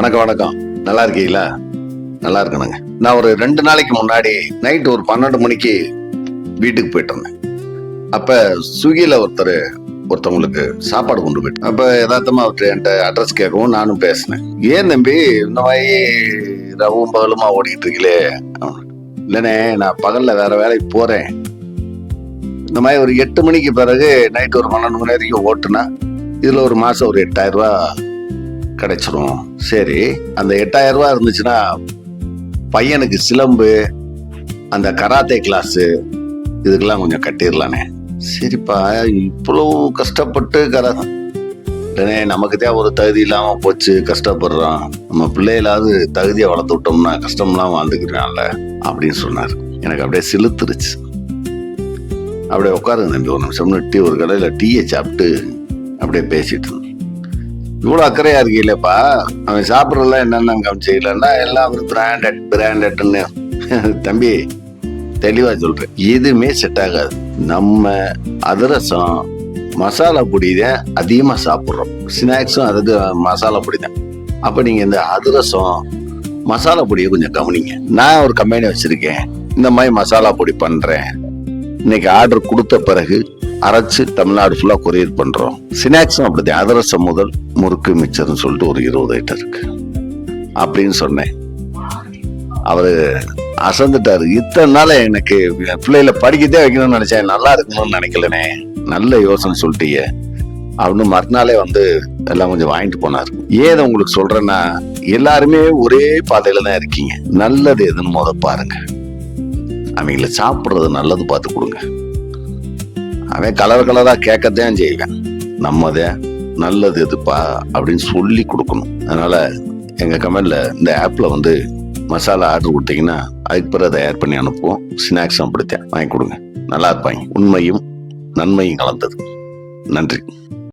வணக்கம் வணக்கம். நல்லா இருக்கீங்களா? நல்லா இருக்கணுங்க. நான் ஒரு 2 நாளைக்கு முன்னாடி நைட் ஒரு 12 மணிக்கு வீட்டுக்கு போயிட்டு இருந்தேன். அப்ப ஸ்விக்கியில ஒருத்தவங்களுக்கு சாப்பாடு கொண்டு போயிட்டு, அப்ப யதார்த்தமா அவர்கிட்ட என்கிட்ட அட்ரஸ் கேட்கவும் நானும் பேசினேன். ஏன் தம்பி இந்த மாதிரி ரவும் பகலுமா ஓடிக்கிட்டு இருக்கீங்களே? இல்லைண்ணே, நான் பகல்ல வேற வேலைக்கு போறேன். இந்த மாதிரி ஒரு 8 மணிக்கு பிறகு நைட் ஒரு 12 மணி வரைக்கும் ஓட்டுனா இதுல ஒரு மாசம் ஒரு 8000 ரூபாய் கிடைச்சிரும். சரி, அந்த 8000 ரூபாய் இருந்துச்சுன்னா பையனுக்கு சிலம்பு, அந்த கராத்தே கிளாஸ், இதுக்கெல்லாம் கொஞ்சம் கட்டிடலானே. சரிப்பா, இவ்வளவு கஷ்டப்பட்டு இல்லைனே, நமக்கு தான் ஒரு தகுதி இல்லாம போச்சு, கஷ்டப்படுறோம். நம்ம பிள்ளைகளாவது தகுதியை வளர்த்து விட்டோம்னா கஷ்டம்லாம் வாழ்ந்துக்கிறான்ல அப்படின்னு சொன்னார். எனக்கு அப்படியே சிலுத்துருச்சு. அப்படியே உட்காருங்க தம்பி ஒரு நிமிஷம், ஒரு கடையில் டீயை சாப்பிட்டு அப்படியே பேசிட்டு இருந்தேன். இவ்வளவு அக்கறையா இருக்கீங்களேப்பா, அவன் சாப்பிட்றதுலாம் என்னென்ன கவனிச்சிக்கலன்னா எல்லாம் ஒரு பிராண்டட்னு. தம்பி தெளிவா சொல்றேன், எதுவுமே செட் ஆகாது. நம்ம அதிரசம் மசாலா பொடி தான் அதிகமா சாப்பிட்றோம், ஸ்நாக்ஸும் அதுக்கு மசாலா பொடி தான். அப்ப நீங்க இந்த அதிரசம் மசாலா பொடியை கொஞ்சம் கவனிங்க. நான் ஒரு கம்பெனி வச்சிருக்கேன், இந்த மாதிரி மசாலா பொடி பண்றேன். இன்னைக்கு ஆர்டர் கொடுத்த பிறகு அரைச்சு தமிழ்நாடு ஃபுல்லா கொரியர் பண்றோம். ஸ்நாக்ஸும் அப்படிதான், அதிரசம் முதல் முறுக்கு மிச்சர்னு சொல்லிட்டு ஒரு 20 ஐட்டம் இருக்கு அப்படின்னு சொன்னேன். அவரு அசந்துட்டாரு. இத்தனை நாள் எனக்கு பிள்ளைகளை படிக்கத்தே வைக்கணும்னு நினைச்சேன், நல்லா இருக்கணும்னு நினைக்கலனே, நல்ல யோசனை சொல்லிட்டீங்க அப்படின்னு மறுநாளே எல்லாம் கொஞ்சம் வாங்கிட்டு போனாரு. ஏன் உங்களுக்கு சொல்றேன்னா, எல்லாருமே ஒரே பாதையில தான் இருக்கீங்க. நல்லது எதுன்னு பாருங்க. அவங்கள சாப்பிட்றது நல்லது பார்த்து கொடுங்க. அவன் கலரா கேட்கத்தான் செய்வேன். நம்மதே நல்லது எதுப்பா அப்படின்னு சொல்லி கொடுக்கணும். அதனால எங்க கமெண்ட்ல இந்த ஆப்ல மசாலா ஆர்டர் கொடுத்தீங்கன்னா அதுக்கு பிறகு தயார் பண்ணி அனுப்புவோம். ஸ்நாக்ஸ் அப்படித்தான் வாங்கி கொடுங்க, நல்லா இருப்பாங்க. உண்மையும் நன்மையும் கலந்தது. நன்றி.